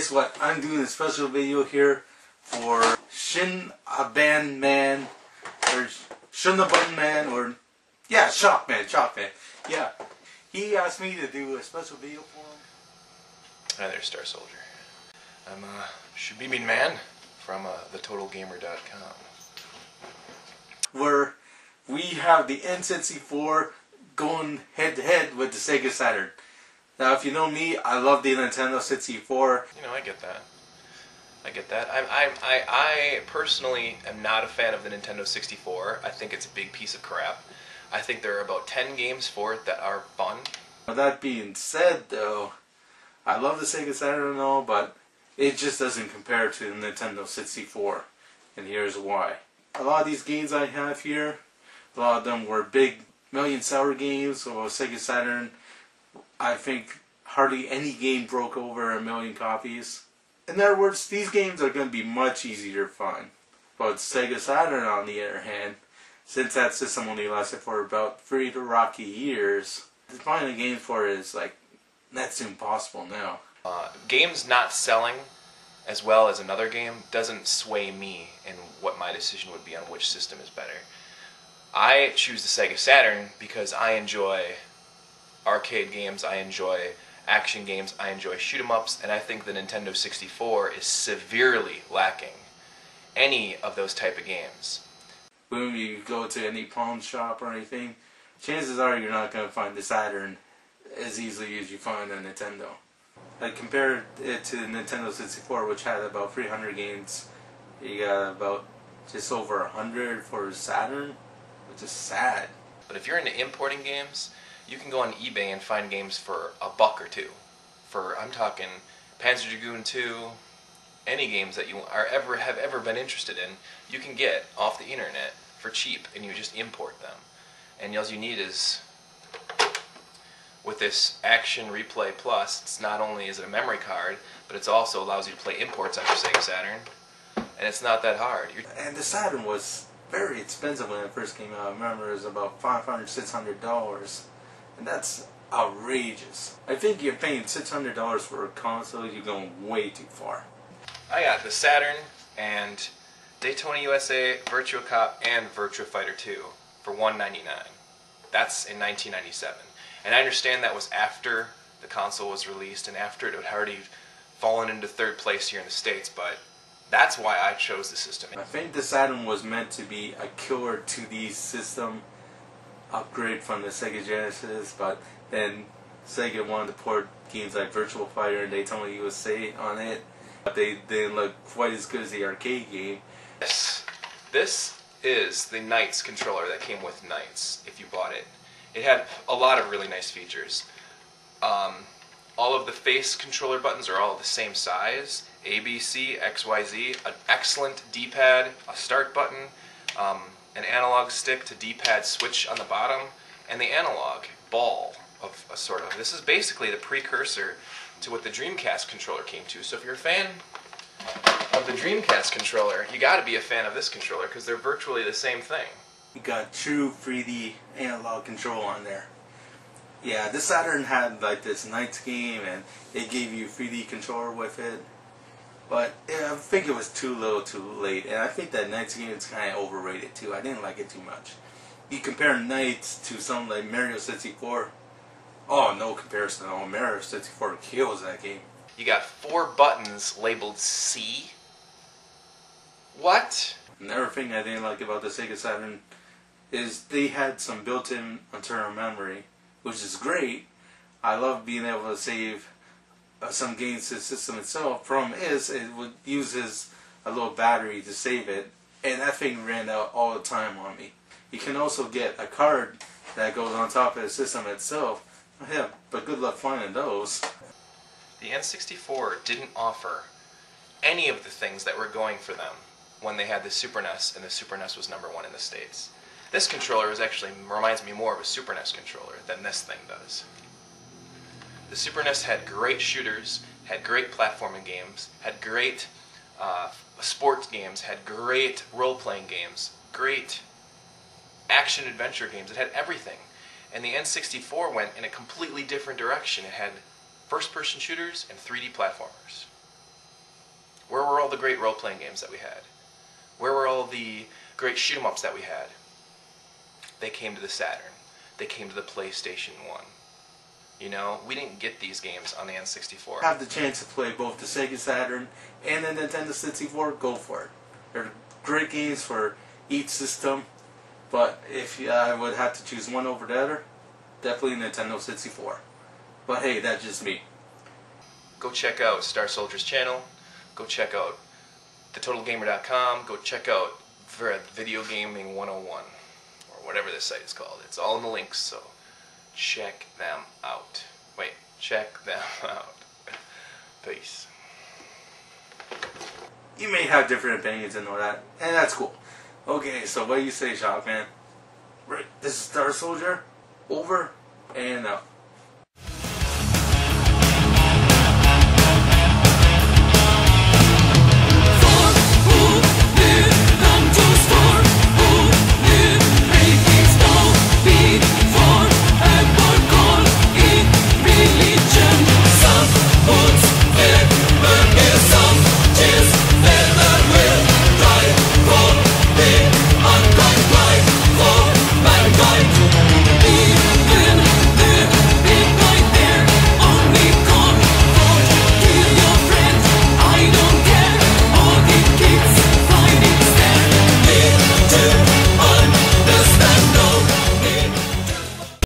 guys, what I'm doing a special video here for Shubibinman or Shubibinman or yeah, Shockman. Yeah, he asked me to do a special video for him. Hi there, Starsoldier. I'm Shubibinman from thetotalgamer.com. Where we have the N64 going head to head with the Sega Saturn. Now, if you know me, I love the Nintendo 64. You know, I get that. I personally am not a fan of the Nintendo 64. I think it's a big piece of crap. I think there are about 10 games for it that are fun. That being said, though, I love the Sega Saturn and all, but it just doesn't compare to the Nintendo 64. And here's why. A lot of these games I have here, a lot of them were big million-seller games, or Sega Saturn. I think hardly any game broke over 1 million copies. In other words, these games are going to be much easier to find. But Sega Saturn, on the other hand, since that system only lasted for about 3 to rocky years, finding a game for it is like, that's impossible now. Games not selling as well as another game doesn't sway me in what my decision would be on which system is better. I choose the Sega Saturn because I enjoy arcade games, I enjoy action games, I enjoy shoot-em-ups, and I think the Nintendo 64 is severely lacking any of those type of games. When you go to any pawn shop or anything, chances are you're not going to find the Saturn as easily as you find a Nintendo. Like, compare it to the Nintendo 64, which had about 300 games. You got about just over 100 for Saturn, which is sad. But if you're into importing games, you can go on eBay and find games for $1 or $2. For, I'm talking Panzer Dragoon 2, any games that you have ever been interested in, you can get off the internet for cheap, and you just import them. And all you need is, with this Action Replay Plus, it's not only is it a memory card, but it also allows you to play imports on your Sega Saturn, and it's not that hard. And the Saturn was very expensive when it first came out. I remember it was about $500, $600, and that's outrageous. I think you're paying $600 for a console, you're going way too far. I got the Saturn and Daytona USA, Virtua Cop, and Virtua Fighter 2 for $199. That's in 1997. And I understand that was after the console was released and after it had already fallen into 3rd place here in the States, but that's why I chose the system. I think the Saturn was meant to be a killer 2D system upgrade from the Sega Genesis, but then Sega wanted to port games like Virtua Fighter and Daytona USA on it, but they didn't look quite as good as the arcade game. This is the Knights controller that came with Knights, if you bought it. It had a lot of really nice features. All of the face controller buttons are all the same size. A, B, C, X, Y, Z, an excellent D-pad, a start button, an analog stick to D-pad switch on the bottom, and the analog ball of a sort of. This is basically the precursor to what the Dreamcast controller came to. So if you're a fan of the Dreamcast controller, you got to be a fan of this controller because they're virtually the same thing. You got true 3D analog control on there. Yeah, this Saturn had like this Knights game and it gave you 3D controller with it. But yeah, I think it was too little too late, and I think that Knights game is kind of overrated too. I didn't like it too much. You compare Knights to something like Mario 64, oh, no comparison at all. Mario 64 kills that game. You got 4 buttons labeled C. What? Another thing I didn't like about the Sega Saturn is they had some built-in internal memory, which is great. I love being able to save some games to the system itself. Problem is, it would use a little battery to save it, and that thing ran out all the time on me. You can also get a card that goes on top of the system itself. Yeah, but good luck finding those. The N64 didn't offer any of the things that were going for them when they had the Super NES, and the Super NES was #1 in the States. This controller reminds me more of a Super NES controller than this thing does. The Super NES had great shooters, had great platforming games, had great sports games, had great role-playing games, great action-adventure games. It had everything. And the N64 went in a completely different direction. It had first-person shooters and 3D platformers. Where were all the great role-playing games that we had? Where were all the great shoot-'em-ups that we had? They came to the Saturn. They came to the PlayStation 1. You know, we didn't get these games on the N64. Have the chance to play both the Sega Saturn and the Nintendo 64, go for it. They're great games for each system, but if I would have to choose one over the other, definitely Nintendo 64. But hey, that's just me. Go check out Starsoldier's channel. Go check out thetotalgamer.com. Go check out Video Gaming 101, or whatever this site is called. It's all in the links, so check them out. Wait, check them out. Peace. You may have different opinions and all that, and that's cool. Okay, so what do you say, Shockman? Right, this is Starsoldier, over and out.